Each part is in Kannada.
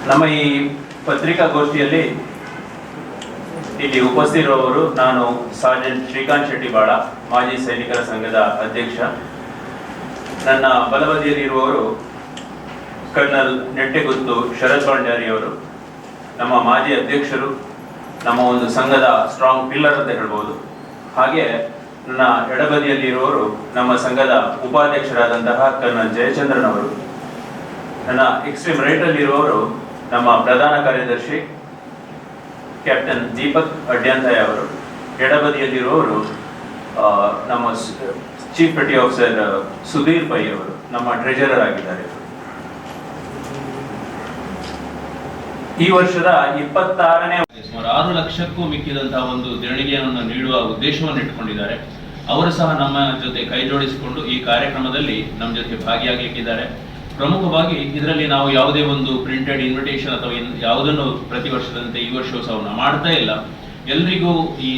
ನಮ್ಮ ಈ ಪತ್ರಿಕಾಗೋಷ್ಠಿಯಲ್ಲಿ ಇಲ್ಲಿ ಉಪಸ್ಥಿತಿರುವವರು ನಾನು ಸಾರ್ಜೆಂಟ್ ಶ್ರೀಕಾಂತ್ ಶೆಟ್ಟಿ ಬಾಳ, ಮಾಜಿ ಸೈನಿಕರ ಸಂಘದ ಅಧ್ಯಕ್ಷ. ನನ್ನ ಬಲಬದಿಯಲ್ಲಿರುವವರು ಕರ್ನಲ್ ನೆಟ್ಟೆಗುತ್ತು ಶರತ್ ಭಂಡಾರಿ ಅವರು, ನಮ್ಮ ಮಾಜಿ ಅಧ್ಯಕ್ಷರು, ನಮ್ಮ ಒಂದು ಸಂಘದ ಸ್ಟ್ರಾಂಗ್ ಪಿಲ್ಲರ್ ಅಂತ ಹೇಳ್ಬೋದು. ಹಾಗೆ ನನ್ನ ಎಡಬದಿಯಲ್ಲಿರುವವರು ನಮ್ಮ ಸಂಘದ ಉಪಾಧ್ಯಕ್ಷರಾದಂತಹ ಕರ್ನಲ್ ಜಯಚಂದ್ರನ್ ಅವರು. ನನ್ನ ಎಕ್ಸ್ಟ್ರೀಮ್ ರೈಟಲ್ಲಿರುವವರು ನಮ್ಮ ಪ್ರಧಾನ ಕಾರ್ಯದರ್ಶಿ ಕ್ಯಾಪ್ಟನ್ ದೀಪಕ್ ಅಡ್ಯಾಂತಯ್ಯ ಅವರು. ಎಡಬದಿಯಲ್ಲಿರುವವರು ನಮ್ಮ chief petty officer Sudhir Pai ಅವರು, ನಮ್ಮ ಟ್ರೆಜರರ್ ಆಗಿದ್ದಾರೆ. ಈ ವರ್ಷದ 26ನೇ ಸುಮಾರು 6 ಲಕ್ಷಕ್ಕೂ ಮಿಕ್ಕಿದಂತಹ ಒಂದು ದೇಣಿಗೆಯನ್ನು ನೀಡುವ ಉದ್ದೇಶವನ್ನು ಇಟ್ಟುಕೊಂಡಿದ್ದಾರೆ. ಅವರು ಸಹ ನಮ್ಮ ಜೊತೆ ಕೈ ಜೋಡಿಸಿಕೊಂಡು ಈ ಕಾರ್ಯಕ್ರಮದಲ್ಲಿ ನಮ್ಮ ಜೊತೆ ಭಾಗಿಯಾಗಲಿಕ್ಕಿದ್ದಾರೆ. ಪ್ರಮುಖವಾಗಿ ಇದರಲ್ಲಿ ನಾವು ಯಾವುದೇ ಒಂದು ಪ್ರಿಂಟೆಡ್ ಇನ್ವಿಟೇಷನ್ ಅಥವಾ ಯಾವುದನ್ನು ಪ್ರತಿ ವರ್ಷದಂತೆ ಈ ವರ್ಷವೂ ಸಹ ಮಾಡ್ತಾ ಇಲ್ಲ. ಎಲ್ರಿಗೂ ಈ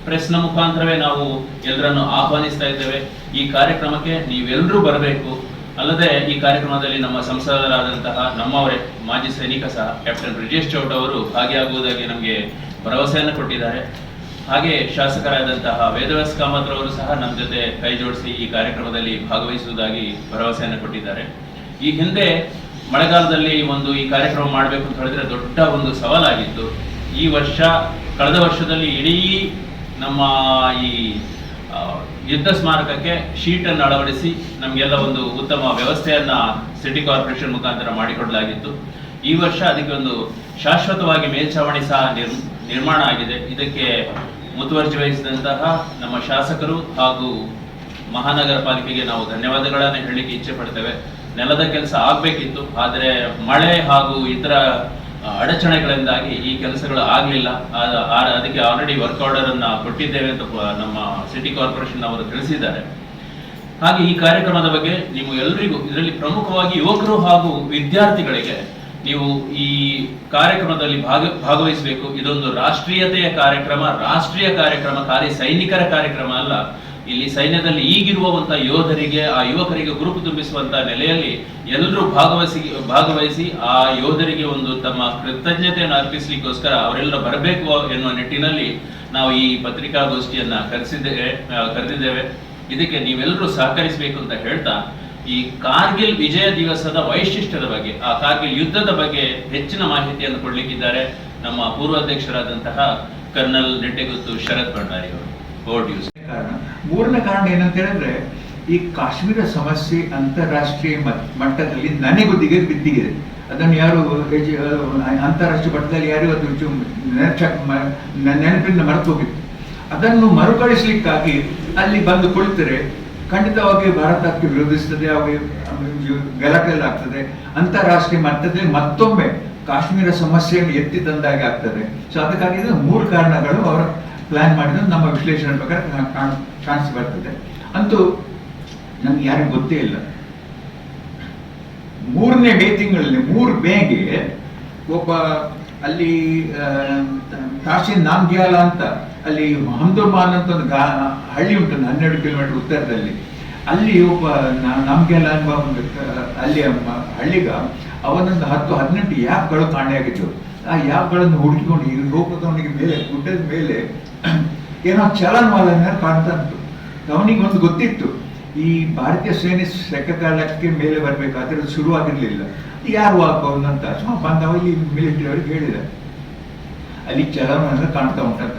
ಪ್ರೆಸ್ನ ಮುಖಾಂತರವೇ ನಾವು ಎಲ್ಲರನ್ನು ಆಹ್ವಾನಿಸ್ತಾ ಇದ್ದೇವೆ. ಈ ಕಾರ್ಯಕ್ರಮಕ್ಕೆ ನೀವೆಲ್ಲರೂ ಬರಬೇಕು. ಅಲ್ಲದೆ ಈ ಕಾರ್ಯಕ್ರಮದಲ್ಲಿ ನಮ್ಮ ಸಂಸದರಾದಂತಹ ನಮ್ಮವರೇ ಮಾಜಿ ಸೈನಿಕ ಸಹ ಕ್ಯಾಪ್ಟನ್ ಬ್ರಿಜೇಶ್ ಚೌಟ್ ಅವರು ಭಾಗಿಯಾಗುವುದಾಗಿ ನಮಗೆ ಭರವಸೆಯನ್ನು ಕೊಟ್ಟಿದ್ದಾರೆ. ಹಾಗೆ ಶಾಸಕರಾದಂತಹ ವೇದವ್ಯಾಸ್ ಕಾಮತ್ ಅವರು ಸಹ ನಮ್ಮ ಜೊತೆ ಕೈ ಜೋಡಿಸಿ ಈ ಕಾರ್ಯಕ್ರಮದಲ್ಲಿ ಭಾಗವಹಿಸುವುದಾಗಿ ಭರವಸೆಯನ್ನು ಕೊಟ್ಟಿದ್ದಾರೆ. ಈ ಹಿಂದೆ ಮಳೆಗಾಲದಲ್ಲಿ ಈ ಕಾರ್ಯಕ್ರಮ ಮಾಡಬೇಕು ಅಂತ ಹೇಳಿದ್ರೆ ದೊಡ್ಡ ಒಂದು ಸವಾಲಾಗಿತ್ತು. ಈ ವರ್ಷ ಕಳೆದ ವರ್ಷದಲ್ಲಿ ಇಡೀ ನಮ್ಮ ಈ ಯುದ್ಧ ಸ್ಮಾರಕಕ್ಕೆ ಶೀಟನ್ನು ಅಳವಡಿಸಿ ನಮಗೆಲ್ಲ ಒಂದು ಉತ್ತಮ ವ್ಯವಸ್ಥೆಯನ್ನ ಸಿಟಿ ಕಾರ್ಪೊರೇಷನ್ ಮುಖಾಂತರ ಮಾಡಿಕೊಡಲಾಗಿತ್ತು. ಈ ವರ್ಷ ಅದಕ್ಕೆ ಒಂದು ಶಾಶ್ವತವಾಗಿ ಮೇಲ್ಛಾವಣಿ ಸಹ ನಿರ್ಮಾಣ ಆಗಿದೆ. ಇದಕ್ಕೆ ಮುತುವರ್ಜಿ ವಹಿಸಿದಂತಹ ನಮ್ಮ ಶಾಸಕರು ಹಾಗೂ ಮಹಾನಗರ ಪಾಲಿಕೆಗೆ ನಾವು ಧನ್ಯವಾದಗಳನ್ನು ಹೇಳಲಿಕ್ಕೆ ಇಚ್ಛೆ ಪಡ್ತೇವೆ. ನೆಲದ ಕೆಲಸ ಆಗಬೇಕಿತ್ತು, ಆದರೆ ಮಳೆ ಹಾಗೂ ಇತರ ಅಡಚಣೆಗಳಿಂದಾಗಿ ಈ ಕೆಲಸಗಳು ಆಗಲಿಲ್ಲ. ಅದಕ್ಕೆ ಆಲ್ರೆಡಿ ವರ್ಕ್ ಆರ್ಡರ್ ಅನ್ನ ಕೊಟ್ಟಿದ್ದೇವೆ ಅಂತ ನಮ್ಮ ಸಿಟಿ ಕಾರ್ಪೊರೇಷನ್ ಅವರು ತಿಳಿಸಿದ್ದಾರೆ. ಹಾಗೆ ಈ ಕಾರ್ಯಕ್ರಮದ ಬಗ್ಗೆ ನೀವು ಎಲ್ಲರಿಗೂ, ಇದರಲ್ಲಿ ಪ್ರಮುಖವಾಗಿ ಯುವಕರು ಹಾಗೂ ವಿದ್ಯಾರ್ಥಿಗಳಿಗೆ ನೀವು ಈ ಕಾರ್ಯಕ್ರಮದಲ್ಲಿ ಭಾಗವಹಿಸಬೇಕು. ಇದೊಂದು ರಾಷ್ಟ್ರೀಯತೆಯ ಕಾರ್ಯಕ್ರಮ, ರಾಷ್ಟ್ರೀಯ ಕಾರ್ಯಕ್ರಮ, ಖಾಲಿ ಸೈನಿಕರ ಕಾರ್ಯಕ್ರಮ ಅಲ್ಲ. ಇಲ್ಲಿ ಸೈನ್ಯದಲ್ಲಿ ಈಗಿರುವಂತಹ ಯೋಧರಿಗೆ, ಆ ಯುವಕರಿಗೆ ಗುರುಪು ತುಂಬಿಸುವಂತಹ ನೆಲೆಯಲ್ಲಿ ಎಲ್ಲರೂ ಭಾಗವಹಿಸಿ ಆ ಯೋಧರಿಗೆ ಒಂದು ತಮ್ಮ ಕೃತಜ್ಞತೆಯನ್ನು ಅರ್ಪಿಸಲಿಕ್ಕೋಸ್ಕರ ಅವರೆಲ್ಲ ಬರಬೇಕು ಎನ್ನುವ ನಿಟ್ಟಿನಲ್ಲಿ ನಾವು ಈ ಪತ್ರಿಕಾಗೋಷ್ಠಿಯನ್ನ ಕರೆದಿದ್ದೇವೆ. ಇದಕ್ಕೆ ನೀವೆಲ್ಲರೂ ಸಹಕರಿಸಬೇಕು ಅಂತ ಹೇಳ್ತಾ, ಈ ಕಾರ್ಗಿಲ್ ವಿಜಯ ದಿವಸದ ವೈಶಿಷ್ಟ್ಯದ ಬಗ್ಗೆ, ಆ ಕಾರ್ಗಿಲ್ ಯುದ್ಧದ ಬಗ್ಗೆ ಹೆಚ್ಚಿನ ಮಾಹಿತಿಯನ್ನು ಕೊಡ್ಲಿಕ್ಕಿದ್ದಾರೆ ನಮ್ಮ ಪೂರ್ವಾಧ್ಯಕ್ಷರಾದಂತಹ ಕರ್ನಲ್ ನೆಟ್ಟೆಗುತ್ತು ಶರತ್ ಭಂಡಾರಿ ಅವರು. ಮೂರನೇ ಕಾರಣ ಏನಂತ ಹೇಳಿದ್ರೆ, ಈ ಕಾಶ್ಮೀರ ಸಮಸ್ಯೆ ಅಂತಾರಾಷ್ಟ್ರೀಯ ಮಟ್ಟದಲ್ಲಿ ನನೆಗುದಿಗೆ ಬಿದ್ದಿದೆ. ಅದನ್ನು ಯಾರು ಅಂತಾರಾಷ್ಟ್ರೀಯ ಮಟ್ಟದಲ್ಲಿ ಯಾರು ಅದು ನೆನಪಿಂದ ಮರೆತು ಹೋಗಿತ್ತು. ಅದನ್ನು ಮರುಕಳಿಸ್ಲಿಕ್ಕಾಗಿ ಅಲ್ಲಿ ಬಂದು ಕುಳಿತರೆ ಖಂಡಿತವಾಗಿ ಭಾರತಕ್ಕೆ ವಿರೋಧಿಸ್ತದೆ, ಗಲಾಟೆ ಆಗ್ತದೆ. ಅಂತಾರಾಷ್ಟ್ರೀಯ ಮಟ್ಟದಲ್ಲಿ ಮತ್ತೊಮ್ಮೆ ಕಾಶ್ಮೀರ ಸಮಸ್ಯೆಯನ್ನು ಎತ್ತಿ ತಂದಾಗೆ ಆಗ್ತದೆ. ಸೊ ಅದಕ್ಕಾಗಿ 3 ಕಾರಣಗಳು ಅವರ ಪ್ಲಾನ್ ಮಾಡಿದ್ರೆ ನಮ್ಮ ವಿಶ್ಲೇಷಣೆ ಪ್ರಕಾರ ಕಾಣಿಸಿ ಬರ್ತದೆ. ಅಂತೂ ನಮ್ಗೆ ಯಾರಿಗೂ ಗೊತ್ತೇ ಇಲ್ಲ. 3ನೇ ಮೇ ತಿಂಗಳಲ್ಲಿ 3 ಮೇಗೆ ಒಬ್ಬ ಅಲ್ಲಿ ತಾಶೀನ್ ನಾಮ್ಗ್ಯಾಲ ಅಂತ ಅಲ್ಲಿ ಹಮ್ದುರ್ಮಾನ್ ಅಂತ ಒಂದು ಹಳ್ಳಿ ಉಂಟು 12 ಕಿಲೋಮೀಟರ್ ಉತ್ತರದಲ್ಲಿ. ಅಲ್ಲಿ ಒಬ್ಬ ನಾಮ್ಗ್ಯಾಲ ಅನ್ನುವ ಅಲ್ಲಿ ಹಳ್ಳಿಗ ಅವನೊಂದು 10-18 ಯಾಪ್ಗಳು ಕಾಣೆಯಾಗಿದ್ದವು. ಆ ಯಾಪ್ಗಳನ್ನು ಹುಡುಕಿಕೊಂಡು ಹೋಗೋದವನಿಗೆ ಮೇಲೆ ಗುಡ್ಡದ ಮೇಲೆ ಏನೋ ಚಲನವಲನ ಕಾಣ್ತಾ ಉಂಟು. ಅವನಿಗೊಂದು ಗೊತ್ತಿತ್ತು, ಈ ಭಾರತೀಯ ಸೇನೆ ಸೆಕೆಕಾಲಕ್ಕೆ ಮೇಲೆ ಬರಬೇಕು, ಅದರ ಶುರುವಾಗಿರ್ಲಿಲ್ಲ, ಯಾರು ಹಾಕೋದಂತ ಬಂದವ ಇಲ್ಲಿ ಮಿಲಿಟರಿ ಅವರಿಗೆ ಹೇಳಿದ, ಅಲ್ಲಿ ಚಲನವಲನ ಕಾಣ್ತಾ ಉಂಟಂತ.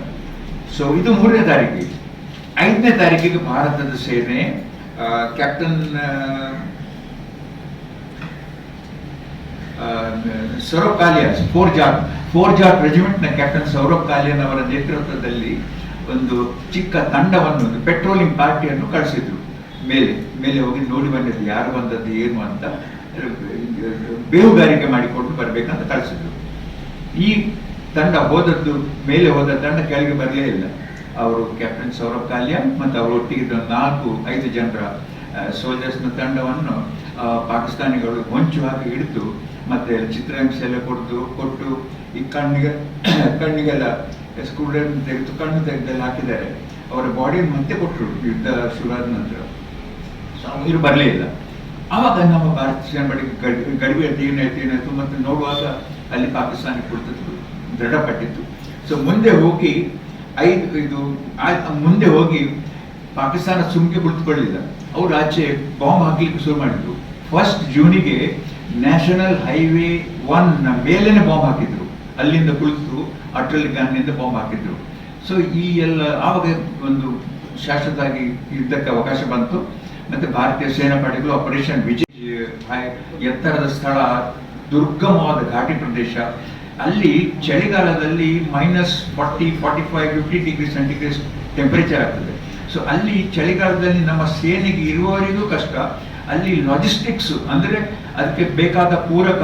ಸೊ ಇದು 3ನೇ ತಾರೀಕಿಗೆ. 5ನೇ ತಾರೀಕಿಗೆ ಭಾರತದ ಸೇನೆ captain Saurav Kaliyan, four Jat regiment ನ ಕ್ಯಾಪ್ಟನ್ ಸೌರವ್ ಕಾಲಿಯನ್ ಅವರ ನೇತೃತ್ವದಲ್ಲಿ ಒಂದು ಚಿಕ್ಕ ತಂಡವನ್ನು, ಒಂದು ಪೆಟ್ರೋಲಿಂಗ್ ಪಾರ್ಟಿಯನ್ನು ಕಳಿಸಿದ್ರು. ಮೇಲೆ ಹೋಗಿ ನೋಡಿ ಬಂದಿದ್ದು, ಯಾರು ಬಂದದ್ದು ಏನು ಅಂತ ಬೇಹುಗಾರಿಕೆ ಮಾಡಿಕೊಂಡು ಬರ್ಬೇಕಂತ ಕಳಿಸಿದ್ರು. ಈ ತಂಡ ಮೇಲೆ ಹೋದ ತಂಡ ಕೆಳಗೆ ಬರಲೇ ಇಲ್ಲ. ಅವರು ಕ್ಯಾಪ್ಟನ್ ಸೌರವ್ ಕಾಲಿಯನ್ ಮತ್ತು ಅವರು ಒಟ್ಟಿಗಿದ್ದ 4-5 ಜನರ ಸೋಲ್ಜರ್ಸ್ನ ತಂಡವನ್ನು ಪಾಕಿಸ್ತಾನಿಗಳು ಹೊಂಚು ಹಾಕಿ ಹಿಡಿದು ಮತ್ತೆ ಚಿತ್ರಹಿಂಸೆ ಎಲ್ಲ ಕೊಟ್ಟು ಈ ಕಣ್ಣಿಗೆಲ್ಲ ಸ್ಕ್ರೂಡ್ರೈವರ್ ತೆಗೆದು ಕಣ್ಣು ತೆಗೆದೆಲ್ಲ ಹಾಕಿದ್ದಾರೆ. ಅವರ ಬಾಡಿಯನ್ನು ಮತ್ತೆ ಕೊಟ್ಟರು ಯುದ್ಧ ಶುರುವಾದ ನಂತರ. ಇವರು ಬರಲೇ ಇಲ್ಲ. ಆವಾಗ ನಮ್ಮ ಭಾರತ ಸೇನೆ ಬಳಿ ಗಡಿಬಿಡಿ ಏನಾಯ್ತು ಮತ್ತೆ ನೋಡುವಾಗ ಅಲ್ಲಿ ಪಾಕಿಸ್ತಾನ ಕುಳಿತದ್ದು ದೃಢಪಟ್ಟಿತ್ತು. ಸೊ ಮುಂದೆ ಹೋಗಿ ಮುಂದೆ ಹೋಗಿ ಪಾಕಿಸ್ತಾನ ಸುಮ್ಗೆ ಕುಳಿತುಕೊಳ್ಳಿಲ್ಲ, ಅವರು ಆಚೆ ಬಾಂಬ್ ಹಾಕ್ಲಿಕ್ಕೆ ಶುರು ಮಾಡಿದ್ರು. 1 ಜೂನಿಗೆ ನ್ಯಾಷನಲ್ ಹೈವೇ 1 ಮೇಲೇನೆ ಬಾಂಬ್ ಹಾಕಿದ್ರು, ಅಲ್ಲಿಂದ ಕುಳಿತು ಅಟ್ರಲ್ಲಿ ಗನ್ನಿಂದ ಬಾಂಬ್ ಹಾಕಿದ್ರು. ಸೊ ಈ ಎಲ್ಲ ಆವಾಗ ಒಂದು ಶಾಶ್ವತವಾಗಿ ಯುದ್ಧಕ್ಕೆ ಅವಕಾಶ ಬಂತು. ಮತ್ತೆ ಭಾರತೀಯ ಸೇನಾಪಡೆಗಳು ಆಪರೇಷನ್ ವಿಜಯ್, ಎತ್ತರದ ಸ್ಥಳ, ದುರ್ಗಮವಾದ ಘಾಟಿ ಪ್ರದೇಶ, ಅಲ್ಲಿ ಚಳಿಗಾಲದಲ್ಲಿ -40, 45, 50 ಡಿಗ್ರಿ ಸೆಂಟಿಗ್ರೇಡ್ ಟೆಂಪರೇಚರ್ ಆಗ್ತದೆ. ಸೊ ಅಲ್ಲಿ ಚಳಿಗಾಲದಲ್ಲಿ ನಮ್ಮ ಸೇನೆಗೆ ಇರುವವರಿಗೂ ಕಷ್ಟ, ಅಲ್ಲಿ ಲಾಜಿಸ್ಟಿಕ್ಸ್ ಅಂದರೆ ಅದಕ್ಕೆ ಬೇಕಾದ ಪೂರಕ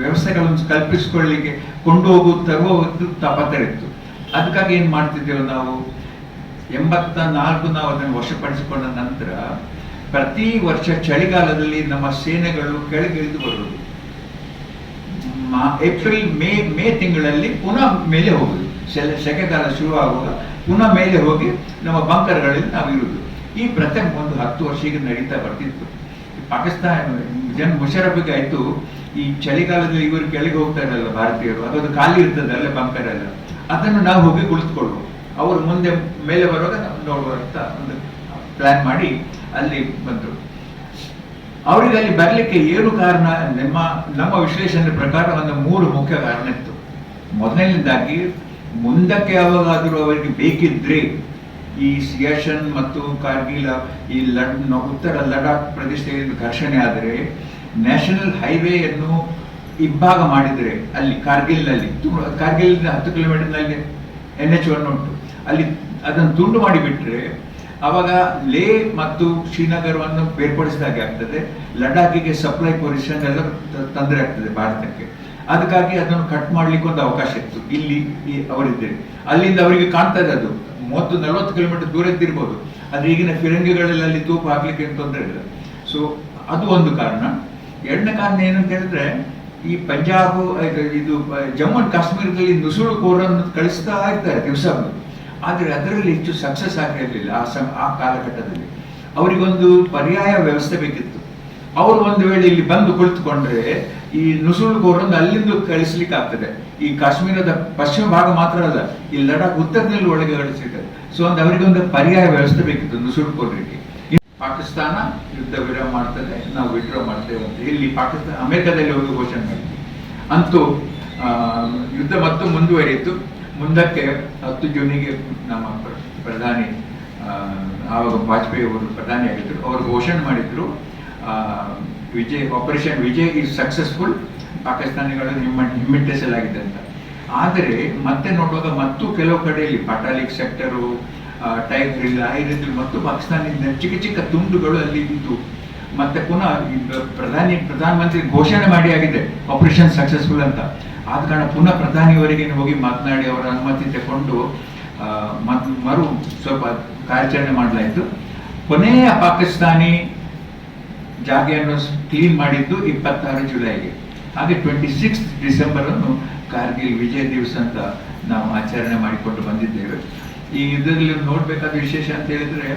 ವ್ಯವಸ್ಥೆಗಳನ್ನು ಕಲ್ಪಿಸಿಕೊಳ್ಳಲಿಕ್ಕೆ ಕೊಂಡು ತರುವುದು ತಾಪತ್ರೆಯಿತ್ತು. ಅದಕ್ಕಾಗಿ ಏನು ಮಾಡ್ತಿದ್ದೇವೆ ನಾವು, 84 ನಾವು ಅದನ್ನು ವಶಪಡಿಸಿಕೊಂಡ ನಂತರ ಪ್ರತಿ ವರ್ಷ ಚಳಿಗಾಲದಲ್ಲಿ ನಮ್ಮ ಸೇನೆಗಳು ಕೆಳಗಿಳಿದು ಬರುವುದು. ಏಪ್ರಿಲ್ ಮೇ ತಿಂಗಳಲ್ಲಿ ಪುನಃ ಮೇಲೆ ಹೋಗುದು, ಸೆಕೆಗಾಲ ಶುರುವಾಗುವಾಗ ಪುನಃ ಮೇಲೆ ಹೋಗಿ ನಮ್ಮ ಬಂಕರ್ಗಳಲ್ಲಿ ನಾವು ಇರುವುದು. ಈ ಪ್ರಥಮ ಒಂದು 10 ವರ್ಷ ಈಗ ನಡೀತಾ ಬರ್ತಿತ್ತು. ಪಾಕಿಸ್ತಾನ ಮುಷರಫಿಗೆ ಆಯ್ತು, ಈ ಚಳಿಗಾಲದಲ್ಲಿ ಇವರು ಕೆಳಗೆ ಹೋಗ್ತಾ ಇರಲ್ಲ ಭಾರತೀಯರು, ಅದೊಂದು ಖಾಲಿ ಇರ್ತದೆ ಅಲ್ಲೇ ಬಂಕರ್ ಎಲ್ಲ, ಅದನ್ನು ನಾವು ಹೋಗಿ ಕುಳಿತುಕೊಳ್ಳುವ, ಅವರು ಮುಂದೆ ಮೇಲೆ ಬರುವಾಗ ನಾವು ನೋಡುವ ಅಂತ ಒಂದು ಪ್ಲಾನ್ ಮಾಡಿ ಅಲ್ಲಿ ಬಂದರು. ಅವರಿಗೆ ಅಲ್ಲಿ ಬರಲಿಕ್ಕೆ ಏನು ಕಾರಣ, ನಮ್ಮ ವಿಶ್ಲೇಷಣೆ ಪ್ರಕಾರ ಒಂದು 3 ಮುಖ್ಯ ಕಾರಣ ಇತ್ತು. ಮೊದಲನೇದಾಗಿ ಮುಂದಕ್ಕೆ ಯಾವಾಗಾದರೂ ಅವರಿಗೆ ಬೇಕಿದ್ರೆ ಈ ಸಿಯಾಚನ್ ಮತ್ತು ಕಾರ್ಗಿಲ್, ಈ ಉತ್ತರ ಲಡಾಖ್ ಪ್ರದೇಶದಲ್ಲಿ ಘರ್ಷಣೆ ಆದರೆ ನ್ಯಾಷನಲ್ ಹೈವೇಯನ್ನು ಇಬ್ಬಾಗ ಮಾಡಿದರೆ, ಅಲ್ಲಿ ಕಾರ್ಗಿಲ್ನಲ್ಲಿ 10 ಕಿಲೋಮೀಟರ್ನಲ್ಲಿ NH1 ಉಂಟು, ಅಲ್ಲಿ ಅದನ್ನು ತುಂಡು ಮಾಡಿಬಿಟ್ರೆ ಆವಾಗ ಲೇ ಮತ್ತು ಶ್ರೀನಗರವನ್ನು ಬೇರ್ಪಡಿಸಿದಾಗೆ ಆಗ್ತದೆ, ಲಡಾಖಿಗೆ ಸಪ್ಲೈ ಪೊಸಿಷನ್ ಎಲ್ಲ ತೊಂದರೆ ಆಗ್ತದೆ ಭಾರತಕ್ಕೆ. ಅದಕ್ಕಾಗಿ ಅದನ್ನು ಕಟ್ ಮಾಡ್ಲಿಕ್ಕೆ ಒಂದು ಅವಕಾಶ ಇತ್ತು. ಇಲ್ಲಿ ಅವರಿದ್ದರೆ ಅಲ್ಲಿಂದ ಅವರಿಗೆ ಕಾಣ್ತದೆ ಅದು 30-40 ಕಿಲೋಮೀಟರ್ ದೂರ ಇದ್ದಿರ್ಬೋದು, ಆದರೆ ಈಗಿನ ಫಿರಂಗಿಗಳಲ್ಲಿ ಅಲ್ಲಿ ತೂಪು ಹಾಕ್ಲಿಕ್ಕೆ ಏನು ತೊಂದರೆ ಇಲ್ಲ. ಸೊ ಅದು ಒಂದು ಕಾರಣ. ಎರಡನೇ ಕಾರಣ ಏನಂತ ಹೇಳಿದ್ರೆ, ಈ ಪಂಜಾಬ್ ಇದು ಜಮ್ಮು ಅಂಡ್ ಕಾಶ್ಮೀರದಲ್ಲಿ ನುಸುಳುಕೋರನ್ನು ಕಳಿಸ್ತಾ ಇರ್ತಾರೆ ದಿವಸ, ಆದರೆ ಅದರಲ್ಲಿ ಹೆಚ್ಚು ಸಕ್ಸಸ್ ಆಗಿರಲಿಲ್ಲ ಆ ಕಾಲಘಟ್ಟದಲ್ಲಿ. ಅವರಿಗೊಂದು ಪರ್ಯಾಯ ವ್ಯವಸ್ಥೆ ಬೇಕಿತ್ತು. ಅವರು ಒಂದು ವೇಳೆ ಇಲ್ಲಿ ಬಂದು ಕುಳಿತುಕೊಂಡ್ರೆ ಈ ನುಸುಳುಕೋರನ್ನು ಅಲ್ಲಿಂದ ಕಳಿಸ್ಲಿಕ್ಕೆ ಆಗ್ತದೆ. ಈ ಕಾಶ್ಮೀರದ ಪಶ್ಚಿಮ ಭಾಗ ಮಾತ್ರ ಅಲ್ಲ, ಈ ಲಡಾಖ್ ಉತ್ತರದಲ್ಲಿ ಒಳಗೆ ಕಳಿಸ್ಲಿಕ್ಕೆ. ಸೊ ಅವರಿಗೊಂದು ಪರ್ಯಾಯ ವ್ಯವಸ್ಥೆ ಬೇಕಿತ್ತು ನುಸುಳುಕೋರರಿಗೆ. ಪಾಕಿಸ್ತಾನ ಯುದ್ಧ ವಿರಾಮ ಮಾಡ್ತದೆ, ನಾವು ವಿಡ್ರಾ ಮಾಡ್ತೇವೆ ಅಂತ ಇಲ್ಲಿ ಪಾಕಿಸ್ತಾನ ಅಮೆರಿಕದಲ್ಲಿ ಹೋಗಿ ಘೋಷಣೆ ಮಾಡಿದ್ವಿ. ಅಂತೂ ಯುದ್ಧ ಮತ್ತು ಮುಂದುವರಿಯಿತು. ಮುಂದಕ್ಕೆ 10 ಜೂನಿಗೆ ನಮ್ಮ ಪ್ರಧಾನಿ ಆವಾಗ ವಾಜಪೇಯಿ ಅವರು ಪ್ರಧಾನಿ ಆಗಿದ್ರು, ಅವರು ಘೋಷಣೆ ಮಾಡಿದ್ರು, ಆಪರೇಷನ್ ವಿಜಯ್ ಈಸ್ ಸಕ್ಸಸ್ಫುಲ್, ಪಾಕಿಸ್ತಾನಿಗಳನ್ನು ಹಿಮ್ಮೆಟ್ಟಿಸಲಾಗಿದೆ ಅಂತ. ಆದರೆ ಮತ್ತೆ ನೋಡುವಾಗ ಮತ್ತು ಕೆಲವು ಕಡೆಯಲ್ಲಿ ಪಟಾಲಿಕ್ ಸೆಕ್ಟರು, ಟೈಗ್ರಿಲ್, ಆ ರೀತಿ ಮತ್ತು ಪಾಕಿಸ್ತಾನದಿಂದ ಚಿಕ್ಕ ತುಂಡುಗಳು ಅಲ್ಲಿ ಇದ್ದು ಮತ್ತೆ ಪುನಃ ಪ್ರಧಾನಮಂತ್ರಿ ಘೋಷಣೆ ಮಾಡಿ ಆಗಿದೆ ಆಪರೇಷನ್ ಸಕ್ಸಸ್ಫುಲ್ ಅಂತ. ಆದ ಕಾರಣ ಪುನಃ ಪ್ರಧಾನಿಯವರಿಗೆ ಹೋಗಿ ಮಾತನಾಡಿ ಅವರ ಅನುಮತಿ ತಗೊಂಡು ಮರು ಸ್ವಲ್ಪ ಕಾರ್ಯಾಚರಣೆ ಮಾಡಲಾಯಿತು. ಕೊನೆಯ ಪಾಕಿಸ್ತಾನಿ ಜಾಗೆಯನ್ನು ಕ್ಲೀನ್ ಮಾಡಿದ್ದು 26 ಜುಲೈಗೆ. ಹಾಗೆ 26 ಡಿಸೆಂಬರ್ ಅನ್ನು ಕಾರ್ಗಿಲ್ ವಿಜಯ ದಿವಸ ಅಂತ ನಾವು ಆಚರಣೆ ಮಾಡಿಕೊಂಡು ಬಂದಿದ್ದೇವೆ. ಈ ಯುದ್ಧದಲ್ಲಿ ನೋಡ್ಬೇಕಾದ ವಿಶೇಷ ಅಂತ ಹೇಳಿದ್ರೆ,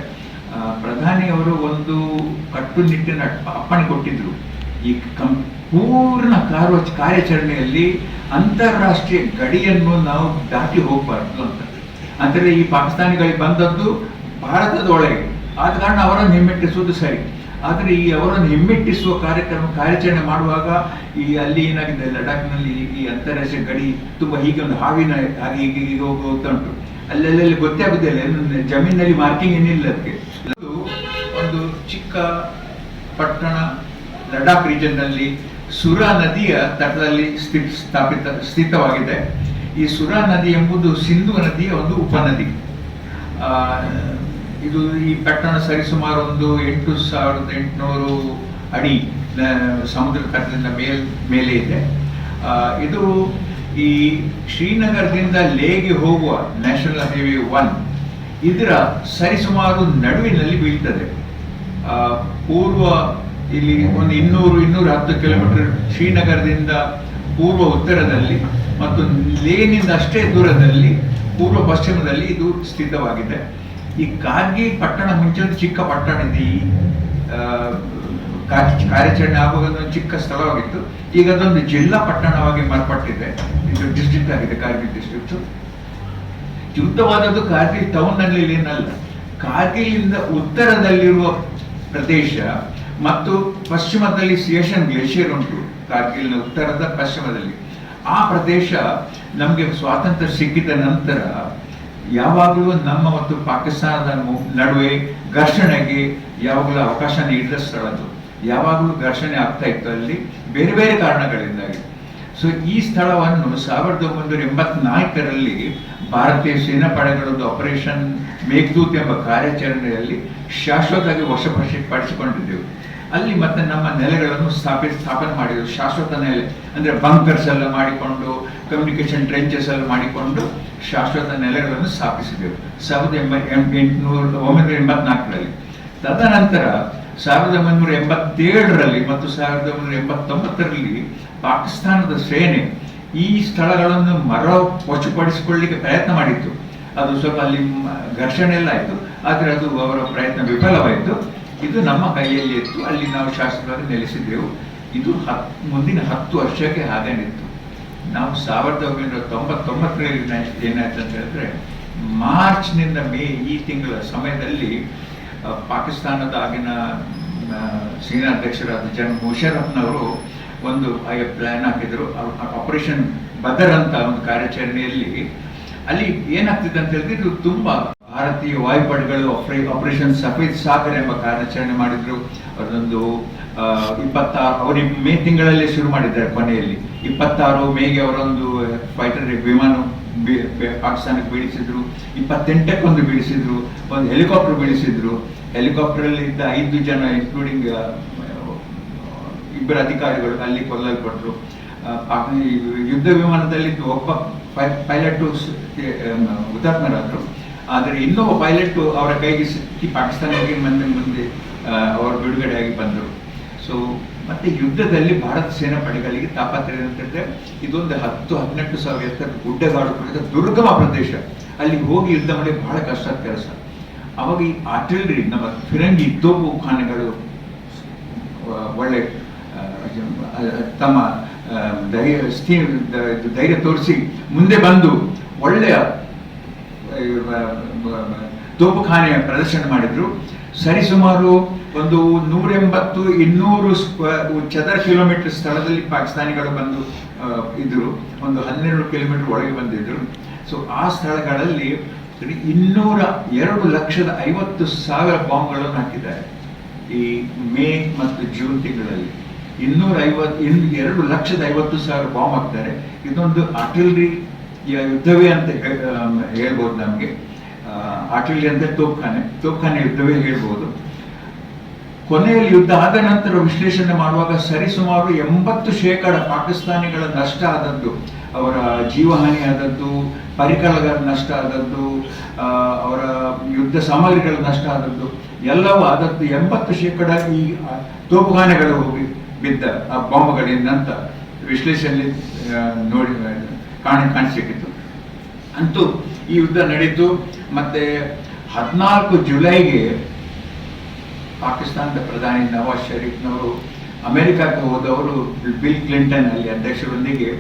ಪ್ರಧಾನಿಯವರು ಒಂದು ಕಟ್ಟುನಿಟ್ಟಿನ ಅಪ್ಪಣೆ ಕೊಟ್ಟಿದ್ರು, ಈ ಪೂರ್ಣ ಕಾರ್ಯಾಚರಣೆಯಲ್ಲಿ ಅಂತಾರಾಷ್ಟ್ರೀಯ ಗಡಿಯನ್ನು ನಾವು ದಾಟಿ ಹೋಗಬಾರ್ದು ಅಂತ. ಅಂದರೆ ಈ ಪಾಕಿಸ್ತಾನಿಗಳಿಗೆ ಬಂದದ್ದು ಭಾರತದ ಒಳಗೆ, ಆದ ಕಾರಣ ಅವರನ್ನು ಹಿಮ್ಮೆಟ್ಟಿಸುವುದು ಸರಿ. ಆದರೆ ಈ ಅವರನ್ನು ಹಿಮ್ಮೆಟ್ಟಿಸುವ ಕಾರ್ಯಾಚರಣೆ ಮಾಡುವಾಗ ಈ ಅಲ್ಲಿ ಏನಾಗಿದೆ, ಲಡಾಖ್ನಲ್ಲಿ ಈ ಅಂತಾರಾಷ್ಟ್ರೀಯ ಗಡಿ ತುಂಬ ಹೀಗೆ ಒಂದು ಹಾವಿನ ಹಾಗೆ ಹೀಗೆ ಹೋಗ್ತಾ ಉಂಟು. ಅಲ್ಲೆಲ್ಲಿ ಗೊತ್ತೇ ಆಗುದಿಲ್ಲ, ಜಮೀನಲ್ಲಿ ಮಾರ್ಕಿಂಗ್ ಏನಿಲ್ಲ ಅದಕ್ಕೆ. ಒಂದು ಚಿಕ್ಕ ಪಟ್ಟಣ ಲಡಾಖ್ ರೀಜನ್ ನಲ್ಲಿ ಸುರಾ ನದಿಯ ತಟದಲ್ಲಿ ಸ್ಥಿತವಾಗಿದೆ. ಈ ಸುರಾ ನದಿ ಎಂಬುದು ಸಿಂಧು ನದಿಯ ಒಂದು ಉಪನದಿ. ಇದು ಈ ಪಟ್ಟಣ ಸರಿಸುಮಾರು ಒಂದು 8,800 ಅಡಿ ಸಮುದ್ರ ತಟದಿಂದ ಮೇಲೆ ಇದೆ. ಇದು ಈ ಶ್ರೀನಗರದಿಂದ ಲೇಗೆ ಹೋಗುವ ನ್ಯಾಷನಲ್ ಹೈವೇ 1 ಇದರ ಸರಿಸುಮಾರು ನಡುವಿನಲ್ಲಿ ಬೀಳ್ತದೆ. ಪೂರ್ವ ಇಲ್ಲಿ ಒಂದು 200-210 ಕಿಲೋಮೀಟರ್ ಶ್ರೀನಗರದಿಂದ ಪೂರ್ವ ಉತ್ತರದಲ್ಲಿ ಮತ್ತು ಲೇನಿಂದ ಅಷ್ಟೇ ದೂರದಲ್ಲಿ ಪೂರ್ವ ಪಶ್ಚಿಮದಲ್ಲಿ ಇದು ಸ್ಥಿತವಾಗಿದೆ. ಈ ಕಾರ್ಗಿಲ್ ಪಟ್ಟಣ ಮುಂಚೆ ಚಿಕ್ಕ ಪಟ್ಟಣ ಇದೆ. ಈ ಕಾರ್ಯಾಚರಣೆ ಆಗುವಾಗ ಒಂದು ಚಿಕ್ಕ ಸ್ಥಳವಾಗಿತ್ತು. ಈಗ ಅದೊಂದು ಜಿಲ್ಲಾ ಪಟ್ಟಣವಾಗಿ ಮಾರ್ಪಟ್ಟಿದೆ. ಇದು ಡಿಸ್ಟ್ರಿಕ್ಟ್ ಆಗಿದೆ, ಕಾರ್ಗಿಲ್ ಡಿಸ್ಟ್ರಿಕ್ಟ್. ಯುದ್ಧವಾದದ್ದು ಕಾರ್ಗಿಲ್ ಟೌನ್ ನಲ್ಲಿ ಏನಲ್ಲ, ಕಾರ್ಗಿಲಿಂದ ಉತ್ತರದಲ್ಲಿರುವ ಪ್ರದೇಶ ಮತ್ತು ಪಶ್ಚಿಮದಲ್ಲಿ ಸಿಯೇಷನ್ ಗ್ಲೇಷಿಯರ್ ಉಂಟು. ಕಾರ್ಗಿಲ್ನ ಉತ್ತರದ ಪಶ್ಚಿಮದಲ್ಲಿ ಆ ಪ್ರದೇಶ ನಮಗೆ ಸ್ವಾತಂತ್ರ್ಯ ಸಿಕ್ಕಿದ ನಂತರ ಯಾವಾಗಲೂ ನಮ್ಮ ಮತ್ತು ಪಾಕಿಸ್ತಾನದ ನಡುವೆ ಘರ್ಷಣೆಗೆ ಯಾವಾಗಲೂ ಅವಕಾಶ ನೀಡಿದ ಸ್ಥಳ ಅದು. ಯಾವಾಗಲೂ ಘರ್ಷಣೆ ಆಗ್ತಾ ಇತ್ತು ಅಲ್ಲಿ, ಬೇರೆ ಬೇರೆ ಕಾರಣಗಳಿಂದಾಗಿ. ಸೊ ಈ ಸ್ಥಳವನ್ನು 1984ರಲ್ಲಿ ಭಾರತೀಯ ಸೇನಾ ಪಡೆಗಳೊಂದು ಆಪರೇಷನ್ ಮೇಘದೂತ್ ಎಂಬ ಕಾರ್ಯಾಚರಣೆಯಲ್ಲಿ ಶಾಶ್ವತವಾಗಿ ವಶಪಡಿಸಿಕೊಂಡಿದ್ದೆವು. ಅಲ್ಲಿ ಮತ್ತೆ ನಮ್ಮ ನೆಲೆಗಳನ್ನು ಸ್ಥಾಪನೆ ಮಾಡಿದೆವು. ಶಾಶ್ವತ ನೆಲೆ ಅಂದ್ರೆ ಬಂಕರ್ಸ್ ಎಲ್ಲ ಮಾಡಿಕೊಂಡು, ಕಮ್ಯುನಿಕೇಶನ್ ಟ್ರೆಂಚಸ್ ಎಲ್ಲ ಮಾಡಿಕೊಂಡು ಶಾಶ್ವತ ನೆಲೆಗಳನ್ನು ಸ್ಥಾಪಿಸಿದೆವು 1984ರಲ್ಲಿ. ತದನಂತರ 1987ರಲ್ಲಿ ಮತ್ತು 1989ರಲ್ಲಿ ಪಾಕಿಸ್ತಾನದ ಸೇನೆ ಈ ಸ್ಥಳಗಳನ್ನು ವಶಪಡಿಸಿಕೊಳ್ಳಲಿಕ್ಕೆ ಪ್ರಯತ್ನ ಮಾಡಿತ್ತು. ಅದು ಸ್ವಲ್ಪ ಅಲ್ಲಿ ಘರ್ಷಣೆ ಎಲ್ಲ ಆಯಿತು, ಆದರೆ ಅದು ಅವರ ಪ್ರಯತ್ನ ವಿಫಲವಾಯಿತು. ಇದು ನಮ್ಮ ಕೈಯಲ್ಲಿ ಇತ್ತು, ಅಲ್ಲಿ ನಾವು ಶಾಶ್ವತವಾಗಿ ನೆಲೆಸಿದ್ದೆವು. ಇದು ಮುಂದಿನ 10 ವರ್ಷಕ್ಕೆ ಹಾಗೆ ನಿಂತು. ನಾವು 1999ರಲ್ಲಿ ಏನಾಯ್ತು ಅಂತ ಹೇಳಿದ್ರೆ, ಮಾರ್ಚ್ನಿಂದ ಮೇ ಈ ತಿಂಗಳ ಸಮಯದಲ್ಲಿ ಪಾಕಿಸ್ತಾನದ ಆಗಿನ ಸೇನಾ ಅಧ್ಯಕ್ಷರಾದ ಜನರಲ್ ಮುಷರಫ್ನವರು ಒಂದು ಪ್ಲಾನ್ ಹಾಕಿದ್ರು. ಆಪರೇಷನ್ ಬದರ್ ಅಂತ ಒಂದು ಕಾರ್ಯಾಚರಣೆಯಲ್ಲಿ ಅಲ್ಲಿ ಏನಾಗ್ತಿದೆ ಅಂತ ಹೇಳಿದ್ರೆ, ಇದು ತುಂಬಾ ಭಾರತೀಯ ವಾಯುಪಡೆಗಳು ಆಪರೇಷನ್ ಸಫೇದ್ ಸಾಗರ್ ಎಂಬ ಕಾರ್ಯಾಚರಣೆ ಮಾಡಿದ್ರು. ಅದೊಂದು 26 ಅವರು ಮೇ ತಿಂಗಳಲ್ಲೇ ಶುರು ಮಾಡಿದ್ದಾರೆ. ಕೊನೆಯಲ್ಲಿ 26 ಮೇಗೆ ಅವರೊಂದು ಫೈಟರ್ ವಿಮಾನ ಪಾಕಿಸ್ತಾನಕ್ಕೆ ಬೀಳಿಸಿದ್ರು. 28ಕ್ಕೆ ಒಂದು ಬೀಳಿಸಿದ್ರು. ಒಂದು ಹೆಲಿಕಾಪ್ಟರ್ ಬೀಳಿಸಿದ್ರು. ಹೆಲಿಕಾಪ್ಟರ್ ಅಲ್ಲಿ ಇದ್ದ 5 ಜನ ಇನ್ಕ್ಲೂಡಿಂಗ್ 2 ಅಧಿಕಾರಿಗಳು ಅಲ್ಲಿ ಕೊಲ್ಲಲ್ಪಟ್ಟರು. ಯುದ್ಧ ವಿಮಾನದಲ್ಲಿ ಒಬ್ಬ ಪೈಲಟ್ ಹುತಾತ್ಮರಾದ್ರು. ಆದರೆ ಇನ್ನೊಬ್ಬ ಪೈಲಟ್ ಅವರ ಕೈಗೆ ಸಿಕ್ಕಿ ಪಾಕಿಸ್ತಾನಕ್ಕೆ ಮುಂದೆ ಅವರು ಬಿಡುಗಡೆಯಾಗಿ ಬಂದರು. ಸೊ ಮತ್ತೆ ಯುದ್ಧದಲ್ಲಿ ಭಾರತ ಸೇನಾ ಪಡೆಗಳಿಗೆ ತಾಪತ್ರೆ ಅಂತಂದ್ರೆ, ಇದೊಂದು 10-18 ಸಾವಿರ ಎತ್ತರ ಗುಡ್ಡಗಾಡು ಪ್ರದೇಶ, ದುರ್ಗಮ ಪ್ರದೇಶ. ಅಲ್ಲಿ ಹೋಗಿ ಯುದ್ಧ ಮಾಡಿ ಬಹಳ ಕಷ್ಟದ ಕೆಲಸ. ಅವಾಗ ಈ ಆರ್ಟಿಲರಿ, ನಮ್ಮ ಫಿರಂಗಿ ತೋಪು ಖಾನೆಗಳು ಒಳ್ಳೆ ತಮ್ಮ ಧೈರ್ಯ ತೋರಿಸಿ ಮುಂದೆ ಬಂದು ಒಳ್ಳೆಯ ತೋಪುಖಾನೆಯ ಪ್ರದರ್ಶನ ಮಾಡಿದ್ರು. ಸರಿಸುಮಾರು ಒಂದು 180-200 ಚದರ ಕಿಲೋಮೀಟರ್ ಸ್ಥಳದಲ್ಲಿ ಪಾಕಿಸ್ತಾನಿಗಳು ಬಂದು ಇದ್ರು. ಒಂದು 12 ಕಿಲೋಮೀಟರ್ ಒಳಗೆ ಬಂದಿದ್ರು. ಸೊ ಆ ಸ್ಥಳಗಳಲ್ಲಿ 2,50,000 ಬಾಂಬ್ಗಳನ್ನು ಹಾಕಿದ್ದಾರೆ ಈ ಮೇ ಮತ್ತು ಜೂನ್ ತಿಂಗಳಲ್ಲಿ. 2,50,000 ಬಾಂಬ್ ಹಾಕ್ತಾರೆ. ಇದೊಂದು ಆರ್ಟಿಲರಿ ಯುದ್ಧವೇ ಅಂತ ಹೇಳ್ಬೋದು. ನಮಗೆ ಆರ್ಟಿಲರಿ ಅಂದ್ರೆ ತೋಪ್ಖಾನೆ ಯುದ್ಧವೇ ಹೇಳ್ಬೋದು. ಕೊನೆಯಲ್ಲಿ ಯುದ್ಧ ಆದ ನಂತರ ವಿಶ್ಲೇಷಣೆ ಮಾಡುವಾಗ ಸರಿಸುಮಾರು 80% ಪಾಕಿಸ್ತಾನಿಗಳ ನಷ್ಟ ಆದದ್ದು, ಅವರ ಜೀವಹಾನಿ ಆದದ್ದು, ಪರಿಕರಗಳ ನಷ್ಟ ಆದದ್ದು, ಅವರ ಯುದ್ಧ ಸಾಮಗ್ರಿಗಳ ನಷ್ಟ ಆದದ್ದು ಎಲ್ಲವೂ ಆದದ್ದು 80% ಈ ತೋಪುಖಾನೆಗಳು ಹೋಗಿ ಬಿದ್ದ ಆ ಬಾಂಬ್ಗಳಿಂದ ಅಂತ ವಿಶ್ಲೇಷಣೆ ನೋಡಿ ಕಾಣಿಸಿಕ್ಕಿತ್ತು. ಅಂತೂ ಈ ಯುದ್ಧ ನಡೀತು. ಮತ್ತೆ 14 ಜುಲೈಗೆ ಪಾಕಿಸ್ತಾನದ ಪ್ರಧಾನಿ ನವಾಜ್ ಶರೀಫ್ನವರು ಅಮೆರಿಕಕ್ಕೆ ಹೋದವರು ಬಿಲ್ ಕ್ಲಿಂಟನ್ ಅಲ್ಲಿ ಅಧ್ಯಕ್ಷರೊಂದಿಗೆ